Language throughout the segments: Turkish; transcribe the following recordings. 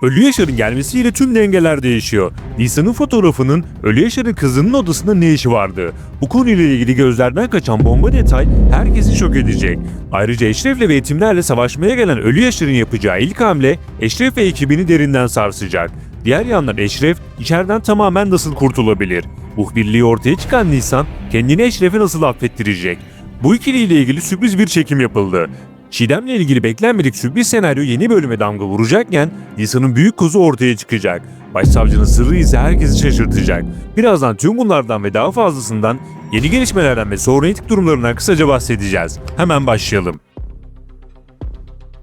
Ölü Yaşar'ın gelmesiyle tüm dengeler değişiyor. Nisan'ın fotoğrafının Ölü Yaşar'ın kızının odasında ne işi vardı? Bu konuyla ilgili gözlerden kaçan bomba detay herkesi şok edecek. Ayrıca Eşref'le ve yetimlerle savaşmaya gelen Ölü Yaşar'ın yapacağı ilk hamle Eşref ve ekibini derinden sarsacak. Diğer yandan Eşref içeriden tamamen nasıl kurtulabilir? Muhbirliği ortaya çıkan Nisan kendini Eşref'e nasıl affettirecek? Bu ikiliyle ilgili sürpriz bir çekim yapıldı. Çiğdem'le ilgili beklenmedik sürpriz senaryo yeni bölüme damga vuracakken Nisan'ın büyük kozu ortaya çıkacak. Başsavcının sırrı ise herkesi şaşırtacak. Birazdan tüm bunlardan ve daha fazlasından, yeni gelişmelerden ve sonraki durumlarından kısaca bahsedeceğiz. Hemen başlayalım.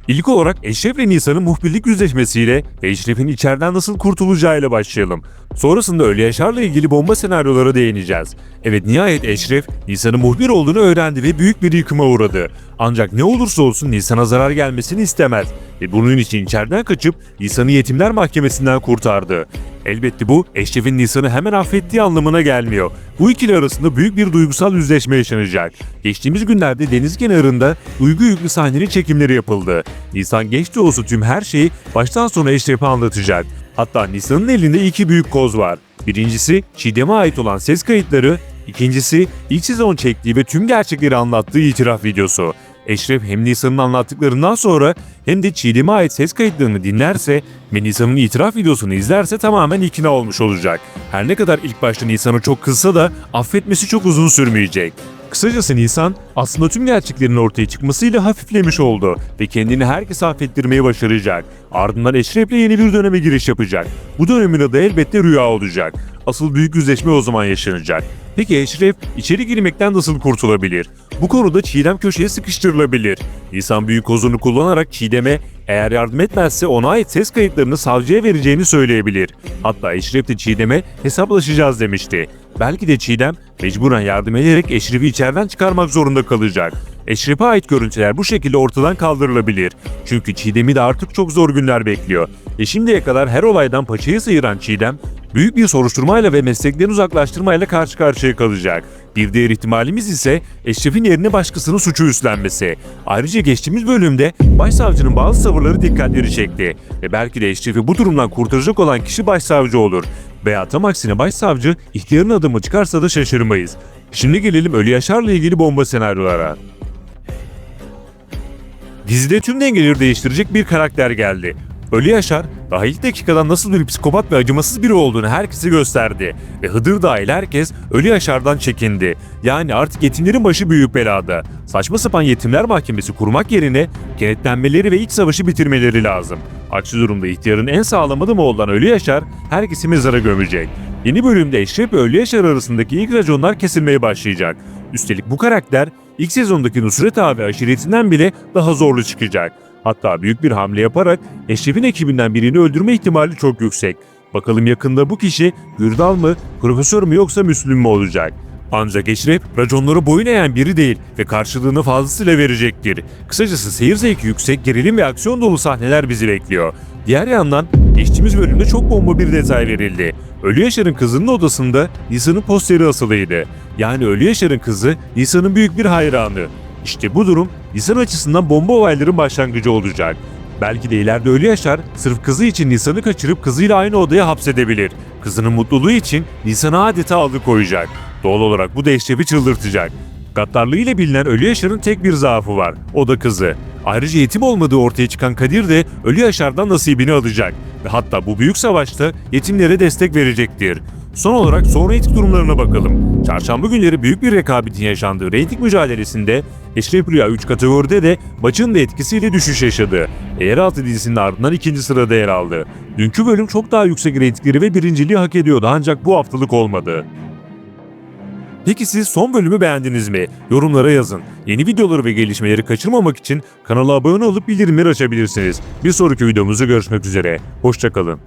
İlk olarak Eşref ve Nisan'ın muhbirlik yüzleşmesiyle ve Eşref'in içeriden nasıl kurtulacağıyla başlayalım. Sonrasında Ölü Yaşar'la ilgili bomba senaryolara değineceğiz. Evet, nihayet Eşref, Nisan'ın muhbir olduğunu öğrendi ve büyük bir yıkıma uğradı. Ancak ne olursa olsun Nisan'a zarar gelmesini istemez ve bunun için içeriden kaçıp Nisan'ı yetimler mahkemesinden kurtardı. Elbette bu, Eşref'in Nisan'ı hemen affettiği anlamına gelmiyor. Bu ikili arasında büyük bir duygusal yüzleşme yaşanacak. Geçtiğimiz günlerde deniz kenarında duygu yüklü sahnenin çekimleri yapıldı. Nisan geç de olsa tüm her şeyi baştan sona Eşref'e anlatacak. Hatta Nisan'ın elinde iki büyük koz var. Birincisi Çiğdem'e ait olan ses kayıtları, ikincisi ilk sezon çektiği ve tüm gerçekleri anlattığı itiraf videosu. Eşref hem Nisan'ın anlattıklarından sonra hem de Çiğdem'e ait ses kayıtlarını dinlerse ve Nisan'ın itiraf videosunu izlerse tamamen ikna olmuş olacak. Her ne kadar ilk başta Nisan'ı çok kızsa da affetmesi çok uzun sürmeyecek. Kısacası Nisan aslında tüm gerçeklerin ortaya çıkmasıyla hafiflemiş oldu ve kendini herkese affettirmeyi başaracak. Ardından Eşref'le yeni bir döneme giriş yapacak. Bu dönemin adı elbette Rüya olacak. Asıl büyük yüzleşme o zaman yaşanacak. Peki Eşref içeri girmekten nasıl kurtulabilir? Bu konuda Çiğdem köşeye sıkıştırılabilir. Nisan büyük kozunu kullanarak Çiğdem'e eğer yardım etmezse ona ait ses kayıtlarını savcıya vereceğini söyleyebilir. Hatta Eşref de Çiğdem'e hesaplaşacağız demişti. Belki de Çiğdem mecburen yardım ederek Eşref'i içeriden çıkarmak zorunda kalacak. Eşref'e ait görüntüler bu şekilde ortadan kaldırılabilir. Çünkü Çiğdem'i de artık çok zor günler bekliyor. Şimdiye kadar her olaydan paçayı sıyıran Çiğdem, büyük bir soruşturmayla ve meslekten uzaklaştırmayla karşı karşıya kalacak. Bir diğer ihtimalimiz ise Eşref'in yerine başkasının suçu üstlenmesi. Ayrıca geçtiğimiz bölümde başsavcının bazı tavırları dikkatleri çekti ve belki de Eşref'i bu durumdan kurtaracak olan kişi başsavcı olur. Veya tam aksine başsavcı ihtiyarın adımı çıkarsa da şaşırmayız. Şimdi gelelim Ölü Yaşar'la ilgili bomba senaryolara. Dizide tüm dengeleri değiştirecek bir karakter geldi. Ölü Yaşar, daha ilk dakikadan nasıl bir psikopat ve acımasız biri olduğunu herkese gösterdi ve Hıdır dahil herkes Ölü Yaşar'dan çekindi. Yani artık yetimlerin başı büyük belada. Saçma sapan yetimler mahkemesi kurmak yerine kenetlenmeleri ve iç savaşı bitirmeleri lazım. Aksi durumda ihtiyarın en sağlam adımı olan Ölü Yaşar herkesi mezara gömecek. Yeni bölümde Eşref ve Ölü Yaşar arasındaki ilk raconlar kesilmeye başlayacak. Üstelik bu karakter ilk sezondaki Nusret Ağa ve aşiretinden bile daha zorlu çıkacak. Hatta büyük bir hamle yaparak Eşref'in ekibinden birini öldürme ihtimali çok yüksek. Bakalım yakında bu kişi Gürdal mı, profesör mü yoksa Müslüm mü olacak? Ancak Eşref raconlara boyun eğen biri değil ve karşılığını fazlasıyla verecektir. Kısacası seyir zevki yüksek, gerilim ve aksiyon dolu sahneler bizi bekliyor. Diğer yandan geçtiğimiz bölümde çok bomba bir detay verildi. Ölü Yaşar'ın kızının odasında Nisan'ın posteri asılıydı. Yani Ölü Yaşar'ın kızı Nisan'ın büyük bir hayranı. İşte bu durum Nisan açısından bomba olayların başlangıcı olacak. Belki de ileride Ölü Yaşar sırf kızı için Nisan'ı kaçırıp kızıyla aynı odaya hapsedebilir. Kızının mutluluğu için Nisan'ı adeta alıkoyacak. Doğal olarak bu da Eşref'i çıldırtacak. Gaddarlığıyla bilinen Ölü Yaşar'ın tek bir zaafı var. O da kızı. Ayrıca yetim olmadığı ortaya çıkan Kadir de Ölü Yaşar'dan nasibini alacak. Ve hatta bu büyük savaşta yetimlere destek verecektir. Son olarak sonraki durumlarına bakalım. Çarşamba günleri büyük bir rekabetin yaşandığı reyting mücadelesinde Eşref Rüya 3 kategoride de maçın da etkisiyle düşüş yaşadı. Yeraltı dizisinin ardından ikinci sırada yer aldı. Dünkü bölüm çok daha yüksek reytingleri ve birinciliği hak ediyordu ancak bu haftalık olmadı. Peki siz son bölümü beğendiniz mi? Yorumlara yazın. Yeni videoları ve gelişmeleri kaçırmamak için kanala abone olup bildirimleri açabilirsiniz. Bir sonraki videomuzda görüşmek üzere. Hoşça kalın.